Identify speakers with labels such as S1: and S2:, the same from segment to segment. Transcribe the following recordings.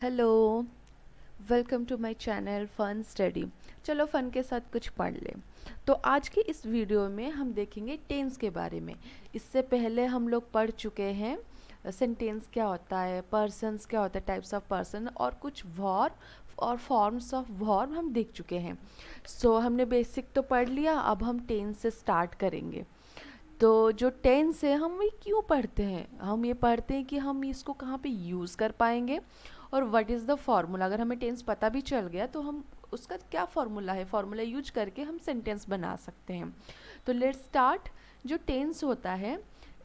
S1: Hello, welcome to my channel fun study. चलो fun के साथ कुछ पढ़ लें। तो आज की इस वीडियो में हम देखेंगे टेंस के बारे में। इससे पहले हम लोग पढ़ चुके हैं सेंटेंस क्या होता है, पर्सन्स क्या होता है, टाइप्स ऑफ पर्सन और कुछ वर्ब और फॉर्म्स ऑफ वर्ब हम देख चुके हैं। सो हमने बेसिक तो पढ़ लिया, अब हम टेंस से स्टार्ट करेंगे। तो जो टेंस है हम ये क्यों पढ़ते हैं, हम ये पढ़ते हैं कि हम इसको कहाँ पे यूज़ कर पाएंगे और व्हाट इज़ द फॉर्मूला। अगर हमें टेंस पता भी चल गया तो हम उसका क्या फॉर्मूला है, फॉर्मूला यूज करके हम सेंटेंस बना सकते हैं। तो लेट्स स्टार्ट। जो टेंस होता है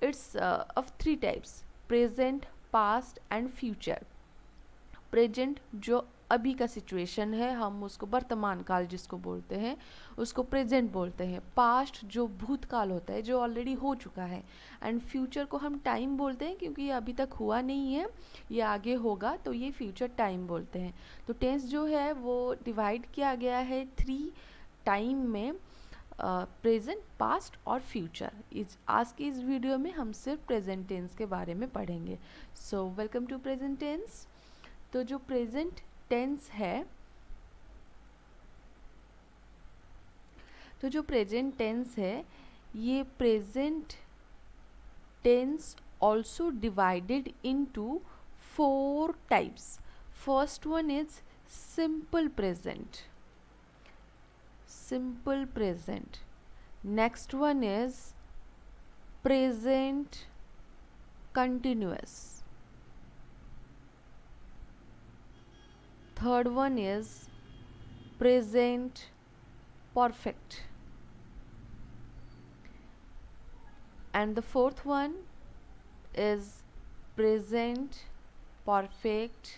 S1: it's of three types: present, past and future. Present जो अभी का सिचुएशन है, हम उसको वर्तमान काल जिसको बोलते हैं उसको प्रेजेंट बोलते हैं। पास्ट जो भूतकाल होता है, जो ऑलरेडी हो चुका है। एंड फ्यूचर को हम टाइम बोलते हैं क्योंकि ये अभी तक हुआ नहीं है, ये आगे होगा, तो ये फ्यूचर टाइम बोलते हैं। तो टेंस जो है वो डिवाइड किया गया है थ्री टाइम में: प्रेजेंट, पास्ट और फ्यूचर। आज की इस वीडियो में हम सिर्फ प्रेजेंट टेंस के बारे में पढ़ेंगे। So welcome to present tense. तो जो प्रेजेंट टेंस है, ये present tense also divided into four types. First one is simple present, next one is present continuous, third one is present perfect, and the fourth one is present perfect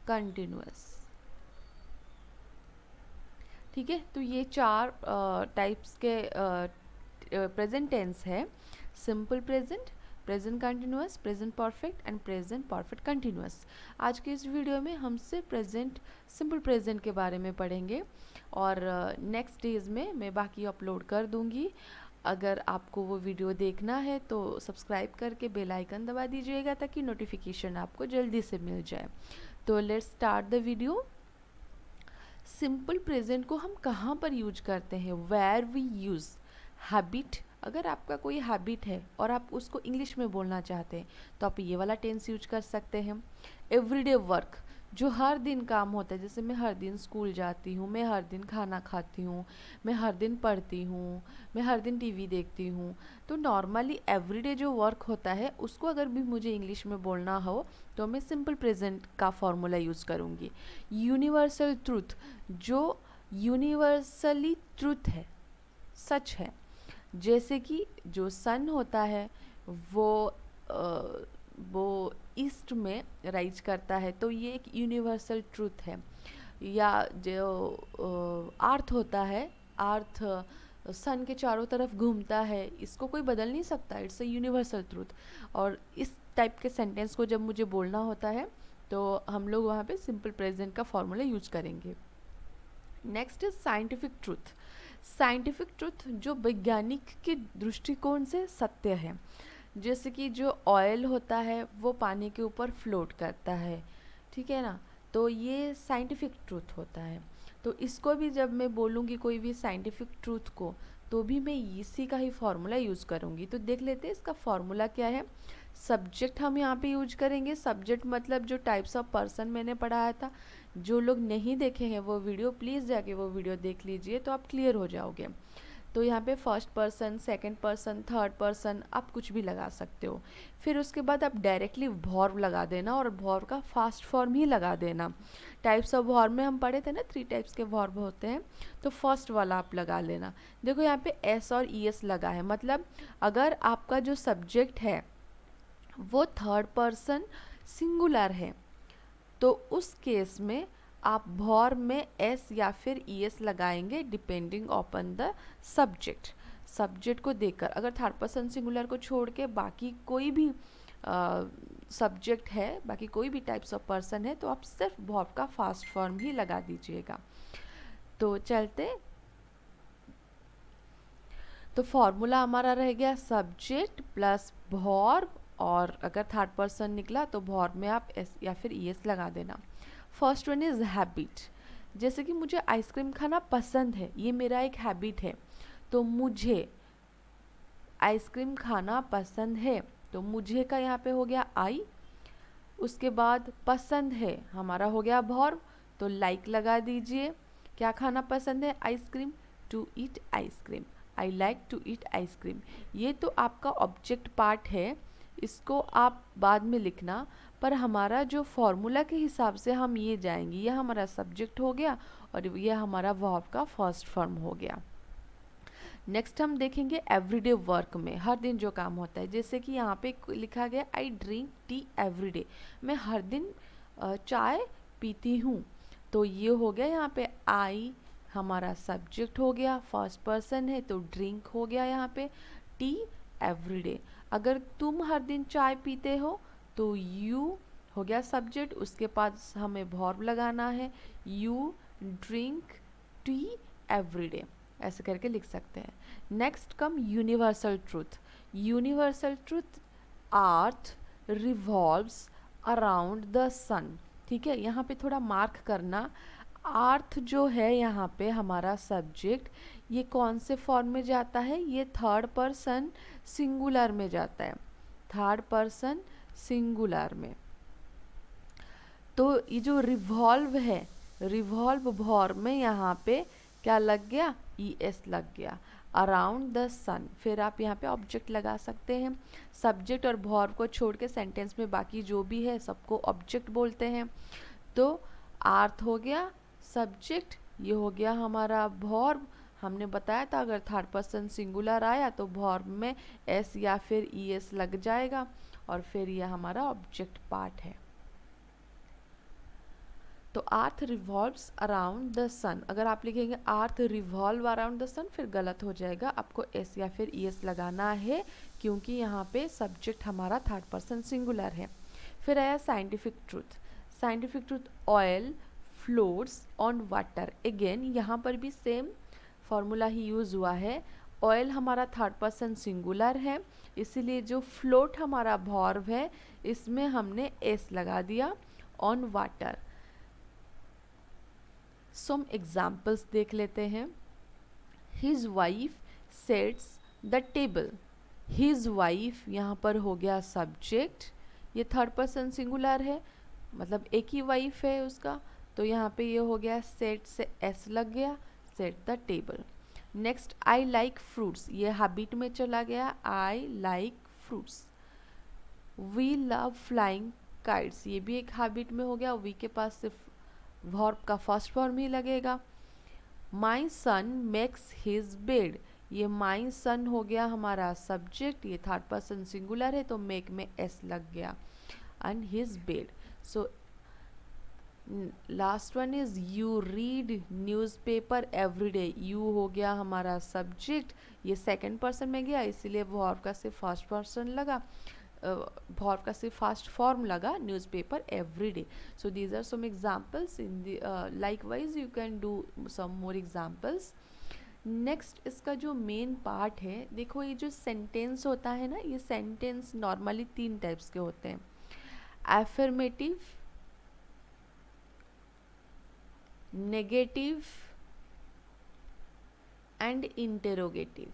S1: continuous। ठीक है, तो ये चार types के present tense है: simple present, present continuous, present perfect and present perfect continuous. आज के इस वीडियो में हम सिर्फ प्रेजेंट, सिंपल प्रेजेंट के बारे में पढ़ेंगे और नेक्स्ट डेज में मैं बाकी अपलोड कर दूंगी। अगर आपको वो वीडियो देखना है तो सब्सक्राइब करके बेल आइकन दबा दीजिएगा ताकि नोटिफिकेशन आपको जल्दी से मिल जाए। तो let's start the video. Simple present को हम कहाँ पर यूज करते हैं? Where we use habit. अगर आपका कोई हैबिट है और आप उसको इंग्लिश में बोलना चाहते हैं तो आप ये वाला टेंस यूज कर सकते हैं। एवरीडे वर्क, जो हर दिन काम होता है, जैसे मैं हर दिन स्कूल जाती हूँ, मैं हर दिन खाना खाती हूँ, मैं हर दिन पढ़ती हूँ, मैं हर दिन टीवी देखती हूँ। तो नॉर्मली एवरीडे जो वर्क होता है उसको अगर भी मुझे इंग्लिश में बोलना हो तो मैं सिंपल प्रेजेंट का फॉर्मूला यूज़ करूँगी। यूनिवर्सल ट्रूथ, जो यूनिवर्सली ट्रूथ है, सच है, जैसे कि जो सन होता है वो वो ईस्ट में राइज करता है, तो ये एक यूनिवर्सल ट्रूथ है। या जो अर्थ होता है, अर्थ सन के चारों तरफ घूमता है, इसको कोई बदल नहीं सकता, इट्स अ यूनिवर्सल ट्रूथ। और इस टाइप के सेंटेंस को जब मुझे बोलना होता है तो हम लोग वहाँ पे सिंपल प्रेजेंट का फॉर्मूला यूज करेंगे। Next is scientific truth. Scientific truth जो वैज्ञानिक के दृष्टिकोण से सत्य है, जैसे कि जो ऑयल होता है वो पानी के ऊपर फ्लोट करता है, ठीक है ना, तो ये साइंटिफिक ट्रूथ होता है। तो इसको भी जब मैं बोलूँगी कोई भी साइंटिफिक ट्रूथ को, तो भी मैं इसी का ही फॉर्मूला यूज़ करूँगी। तो देख लेते हैं इसका फॉर्मूला क्या है। सब्जेक्ट हम यहाँ पे यूज करेंगे। सब्जेक्ट मतलब जो टाइप्स ऑफ पर्सन मैंने पढ़ाया था, जो लोग नहीं देखे हैं वो वीडियो, प्लीज़ जाके वो वीडियो देख लीजिए तो आप क्लियर हो जाओगे। तो यहाँ पे first person, second person, third person, आप कुछ भी लगा सकते हो। फिर उसके बाद आप डायरेक्टली वर्ब लगा देना और वर्ब का फास्ट फॉर्म ही लगा देना। टाइप्स ऑफ वर्ब में हम पढ़े थे ना, थ्री टाइप्स के वर्ब होते हैं, तो फर्स्ट वाला आप लगा लेना। देखो यहाँ पे एस और ई एस लगा है, मतलब अगर आपका जो सब्जेक्ट है वो थर्ड पर्सन सिंगुलर है तो उस केस में आप वर्ब में एस या फिर ई एस लगाएंगे depending upon the subject. Subject को देखकर, अगर थर्ड पर्सन सिंगुलर को छोड़ के बाकी कोई भी सब्जेक्ट है, बाकी कोई भी टाइप्स ऑफ पर्सन है, तो आप सिर्फ वर्ब का फास्ट फॉर्म ही लगा दीजिएगा। तो चलते, तो फॉर्मूला हमारा रह गया सब्जेक्ट प्लस वर्ब और अगर थर्ड पर्सन निकला तो वर्ब में आप एस या फिर ईएस लगा देना। फर्स्ट वन इज हैबिट, जैसे कि मुझे आइसक्रीम खाना पसंद है, ये मेरा एक हैबिट है, तो मुझे आइसक्रीम खाना पसंद है, तो मुझे का यहाँ पे हो गया आई। उसके बाद पसंद है हमारा हो गया वर्ब, तो लाइक लगा दीजिए। क्या खाना पसंद है? Ice cream, to eat ice cream, I like to eat ice cream. ये तो आपका ऑब्जेक्ट पार्ट है, इसको आप बाद में लिखना, पर हमारा जो फॉर्मूला के हिसाब से हम ये जाएंगे, ये हमारा सब्जेक्ट हो गया और ये हमारा वर्ब का फर्स्ट फॉर्म हो गया। नेक्स्ट हम देखेंगे एवरीडे वर्क में हर दिन जो काम होता है, जैसे कि यहाँ पे लिखा गया आई ड्रिंक टी एवरीडे, मैं हर दिन चाय पीती हूँ, तो ये हो गया यहाँ पे आई हमारा सब्जेक्ट हो गया, फर्स्ट पर्सन है तो ड्रिंक हो गया यहाँ पे, टी एवरीडे। अगर तुम हर दिन चाय पीते हो तो यू हो गया सब्जेक्ट, उसके पास हमें वर्ब लगाना है, यू ड्रिंक टी एवरीडे, ऐसे करके लिख सकते हैं। Next come universal truth. Universal truth, earth revolves around the sun. ठीक है, यहाँ पे थोड़ा मार्क करना, अर्थ जो है यहाँ पे हमारा सब्जेक्ट, ये कौन से फॉर्म में जाता है? ये थर्ड पर्सन सिंगुलर में जाता है, थर्ड पर्सन सिंगुलर में। तो ये जो रिवॉल्व है, रिवॉल्व वर्ब में यहाँ पे क्या लग गया? ई एस लग गया, अराउंड द सन। फिर आप यहाँ पे ऑब्जेक्ट लगा सकते हैं, सब्जेक्ट और वर्ब को छोड़ के सेंटेंस में बाकी जो भी है सबको ऑब्जेक्ट बोलते हैं। तो अर्थ हो गया सब्जेक्ट, ये हो गया हमारा वर्ब। हमने बताया था अगर थर्ड पर्सन सिंगुलर आया तो वर्ब में एस या फिर ई एस लग जाएगा, और फिर ये हमारा ऑब्जेक्ट पार्ट है। तो अर्थ रिवॉल्व्स अराउंड द सन, अगर आप लिखेंगे अर्थ रिवॉल्व अराउंड द सन फिर गलत हो जाएगा, आपको एस या फिर ई एस लगाना है, क्योंकि यहाँ पे सब्जेक्ट हमारा थर्ड पर्सन सिंगुलर है। फिर आया scientific truth. Scientific truth, oil floats on water. Again यहाँ पर भी सेम फॉर्मूला ही यूज हुआ है, ऑयल हमारा थर्ड पर्सन सिंगुलर है, इसीलिए जो फ्लोट हमारा वर्ब है इसमें हमने एस लगा दिया, ऑन वाटर। सम एग्जाम्पल्स देख लेते हैं। His wife sets the table. His wife यहाँ पर हो गया सब्जेक्ट, ये थर्ड पर्सन सिंगुलर है, मतलब एक ही वाइफ है उसका, तो यहाँ पे ये हो गया सेट से एस लग गया, set the table. Next I like fruits, ये हैबिट में चला गया, I like fruits. We love flying kites, ये भी एक हैबिट में हो गया, वी के पास सिर्फ वर्ब का फर्स्ट फॉर्म ही लगेगा। माई सन मेक्स हिज बेड, ये माई सन हो गया हमारा सब्जेक्ट, ये थर्ड पर्सन सिंगुलर है तो मेक में एस लग गया, and his bed. So last one is you read newspaper everyday, you हो गया हमारा सब्जेक्ट, ये सेकंड पर्सन में गया इसीलिए वर्ब का सिर्फ फर्स्ट पर्सन लगा, वर्ब का सिर्फ फर्स्ट फॉर्म लगा, newspaper everyday. So these are some examples in the likewise you can do some more examples. Next इसका जो मेन पार्ट है, देखो ये जो सेंटेंस होता है ना, ये सेंटेंस नॉर्मली तीन टाइप्स के होते हैं, affirmative, negative and interrogative.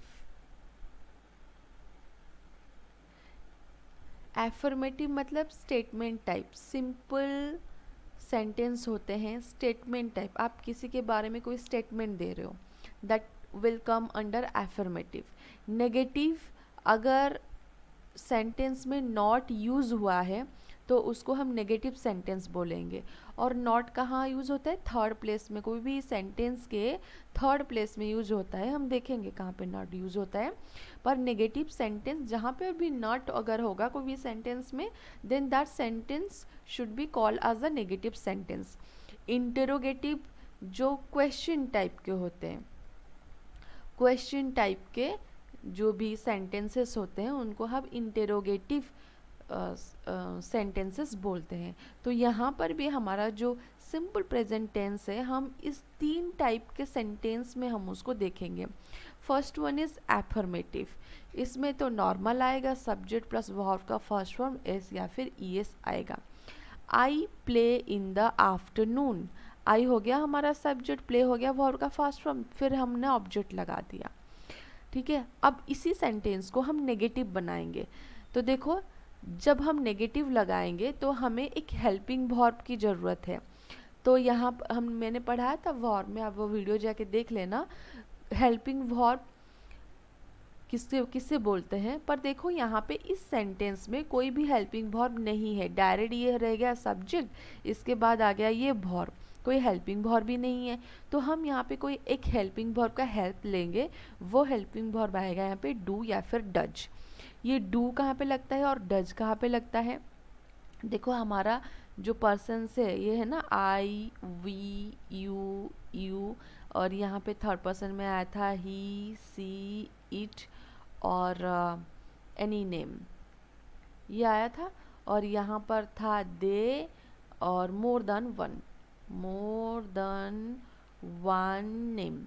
S1: Affirmative मतलब स्टेटमेंट टाइप, सिंपल सेंटेंस होते हैं स्टेटमेंट टाइप, आप किसी के बारे में कोई स्टेटमेंट दे रहे हो, that will come under affirmative. Negative, अगर सेंटेंस में नॉट यूज़ हुआ है तो उसको हम नेगेटिव सेंटेंस बोलेंगे। और नॉट कहाँ यूज़ होता है? थर्ड प्लेस में, कोई भी सेंटेंस के थर्ड प्लेस में यूज होता है, हम देखेंगे कहाँ पे नॉट यूज होता है। पर नेगेटिव सेंटेंस जहाँ पे भी नॉट अगर होगा कोई भी सेंटेंस में, then that sentence should be called as a negative sentence. Interrogative जो क्वेश्चन टाइप के होते हैं, क्वेश्चन टाइप के जो भी सेंटेंसेस होते हैं उनको हम इंटेरोगेटिव सेंटेंसेस बोलते हैं। तो यहाँ पर भी हमारा जो सिंपल प्रेजेंट टेंस है, हम इस तीन टाइप के सेंटेंस में हम उसको देखेंगे। फर्स्ट वन इज एफर्मेटिव, इसमें तो नॉर्मल आएगा, सब्जेक्ट प्लस वर्ब का फर्स्ट फॉर्म एस या फिर ई एस आएगा। I play in the afternoon, I हो गया हमारा सब्जेक्ट, प्ले हो गया वर्ब का फर्स्ट फॉर्म, फिर हमने ऑब्जेक्ट लगा दिया। ठीक है, अब इसी सेंटेंस को हम नेगेटिव बनाएंगे। तो देखो, जब हम नेगेटिव लगाएंगे तो हमें एक हेल्पिंग वर्ब की ज़रूरत है। तो यहाँ मैंने पढ़ाया था वर्ब में, आप वो वीडियो जाके देख लेना, हेल्पिंग वर्ब किससे किससे बोलते हैं। पर देखो यहाँ पे इस सेंटेंस में कोई भी हेल्पिंग वर्ब नहीं है, डायरेक्ट ये रह गया सब्जेक्ट, इसके बाद आ गया ये वर्ब, कोई हेल्पिंग वर्ब भी नहीं है। तो हम यहाँ पे कोई एक हेल्पिंग वर्ब का हेल्प लेंगे, वो हेल्पिंग वर्ब आएगा यहाँ पे डू या फिर डज। ये डू कहाँ पे लगता है और डज कहाँ पे लगता है? देखो हमारा जो पर्सन है ये है ना, आई वी यू यू, और यहाँ पे थर्ड पर्सन में आया था ही सी इट और एनी नेम, ये आया था। और यहाँ पर था दे और मोर देन वन नेम,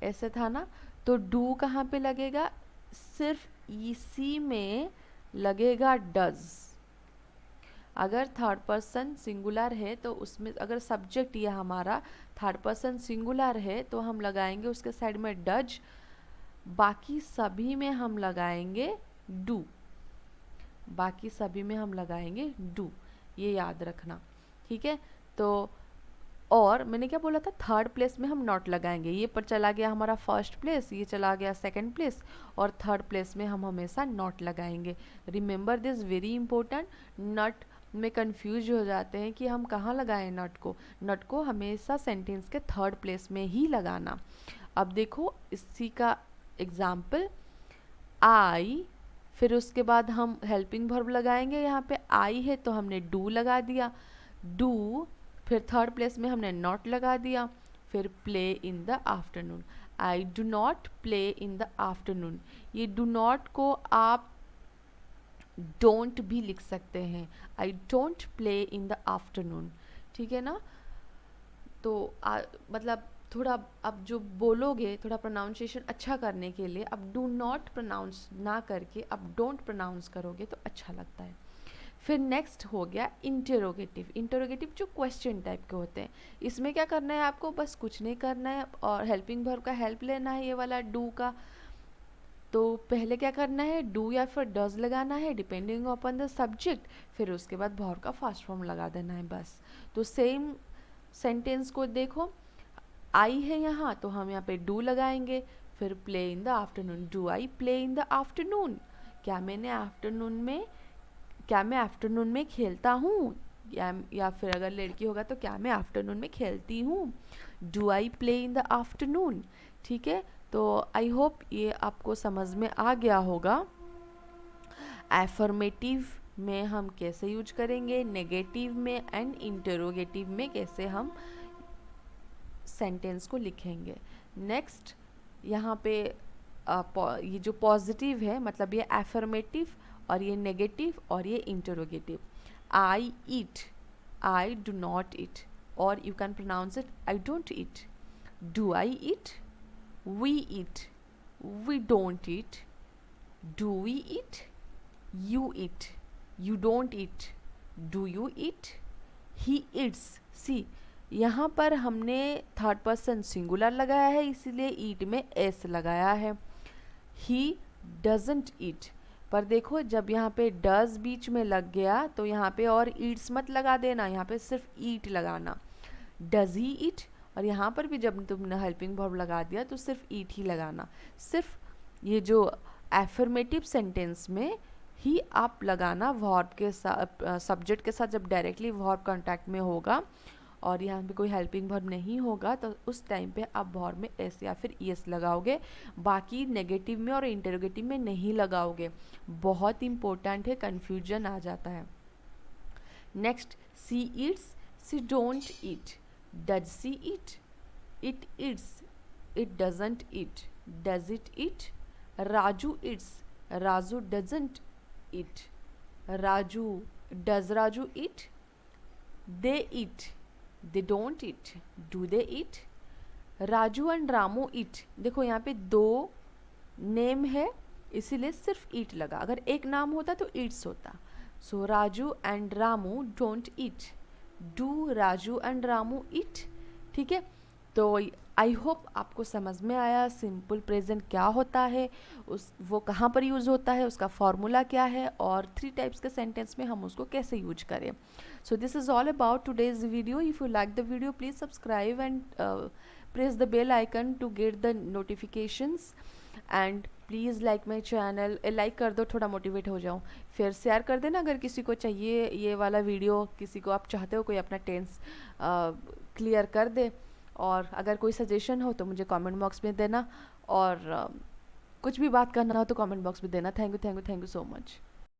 S1: ऐसे था ना। तो डू कहाँ पे लगेगा? सिर्फ इसी में लगेगा डज। अगर थर्ड पर्सन सिंगुलर है तो उसमें, अगर सब्जेक्ट ये हमारा थर्ड पर्सन सिंगुलर है तो हम लगाएंगे उसके साइड में डज, बाकी सभी में हम लगाएंगे डू, बाकी सभी में हम लगाएंगे डू, ये याद रखना। ठीक है, तो और मैंने क्या बोला था, थर्ड प्लेस में हम नॉट लगाएंगे। ये पर चला गया हमारा फर्स्ट प्लेस, ये चला गया सेकंड प्लेस, और थर्ड प्लेस में हम हमेशा नॉट लगाएंगे। Remember this, very important. Not में कंफ्यूज हो जाते हैं कि हम कहाँ लगाएं नॉट को। नॉट को हमेशा सेंटेंस के थर्ड प्लेस में ही लगाना। अब देखो इसी का एग्जाम्पल, आई, फिर उसके बाद हम हेल्पिंग वर्ब लगाएंगे। यहाँ पे आई है तो हमने डू लगा दिया, डू, फिर थर्ड प्लेस में हमने नॉट लगा दिया, फिर play in the afternoon. I do not play in the afternoon, ये डू नॉट को आप डोंट भी लिख सकते हैं, I don't play in the afternoon. ठीक है ना, तो मतलब थोड़ा अब जो बोलोगे, थोड़ा प्रोनाउंसिएशन अच्छा करने के लिए अब डू नॉट प्रोनाउंस ना करके अब डोंट प्रोनाउंस करोगे तो अच्छा लगता है। फिर नेक्स्ट हो गया इंटरोगेटिव। इंटरोगेटिव जो क्वेश्चन टाइप के होते हैं, इसमें क्या करना है आपको, बस कुछ नहीं करना है और हेल्पिंग वर्ब का हेल्प लेना है, ये वाला डू का। तो पहले क्या करना है, डू या फिर डज लगाना है डिपेंडिंग अपॉन द सब्जेक्ट, फिर उसके बाद वर्ब का फर्स्ट फॉर्म लगा देना है बस। तो सेम सेंटेंस को देखो, आई है यहाँ तो हम यहाँ पे डू लगाएंगे, फिर play in the afternoon, do I play in the afternoon, क्या मैं आफ्टरनून में खेलता हूँ, या फिर अगर लड़की होगा तो क्या मैं आफ्टरनून में खेलती हूँ, do I play in the afternoon. ठीक है, तो आई होप ये आपको समझ में आ गया होगा एफर्मेटिव में हम कैसे यूज करेंगे, नेगेटिव में एंड इंटरोगेटिव में कैसे हम सेंटेंस को लिखेंगे। नेक्स्ट यहाँ पे ये जो पॉजिटिव है, मतलब ये एफर्मेटिव और ये नेगेटिव और ये interrogative. I eat, I do not eat, और you can pronounce it I don't eat. Do I eat, we eat, we don't eat, do we eat, you eat, you don't eat, do you eat, he eats. See यहाँ पर हमने third person singular लगाया है इसीलिए ईट में S लगाया है। He doesn't ईट, पर देखो जब यहाँ पे डज बीच में लग गया तो यहाँ पे और ईट्स मत लगा देना, यहाँ पे सिर्फ ईट लगाना, डज ही ईट। और यहाँ पर भी जब तुमने हेल्पिंग वर्ब लगा दिया तो सिर्फ ईट ही लगाना। सिर्फ ये जो एफर्मेटिव सेंटेंस में ही आप लगाना वर्ब के साथ, सब्जेक्ट के साथ जब डायरेक्टली वर्ब कांटेक्ट में होगा और यहाँ पे कोई हेल्पिंग वर्ब नहीं होगा तो उस टाइम पे आप वर्ब में एस या फिर ईएस लगाओगे, बाकी नेगेटिव में और इंटरोगेटिव में नहीं लगाओगे। बहुत इंपॉर्टेंट है, कन्फ्यूजन आ जाता है। Next, she eats, she don't eat, does she eat, it eats, it doesn't eat, does it eat, Raju eats, Raju doesn't eat, Raju, does Raju eat, they eat, they don't eat, do they eat, Raju and Ramu eat। देखो यहाँ पे दो name है इसीलिए सिर्फ ईट लगा, अगर एक नाम होता तो ईट्स होता। So Raju and Ramu don't eat, do Raju and Ramu eat. ठीक है, तो आई होप आपको समझ में आया सिंपल प्रेजेंट क्या होता है, उस वो कहाँ पर यूज़ होता है, उसका फॉर्मूला क्या है, और 3 टाइप्स के सेंटेंस में हम उसको कैसे यूज करें। So this is all about today's video. If you like the video please subscribe and press the bell icon to get the notifications, and please like my channel, like कर दो, थोड़ा motivate हो जाऊँ। फिर share कर देना अगर किसी को चाहिए ये वाला वीडियो, किसी को आप चाहते हो कोई अपना टेंस क्लियर कर दे। और अगर कोई सजेशन हो तो मुझे कमेंट बॉक्स में देना, और कुछ भी बात करना हो तो कमेंट बॉक्स में देना। Thank you so much.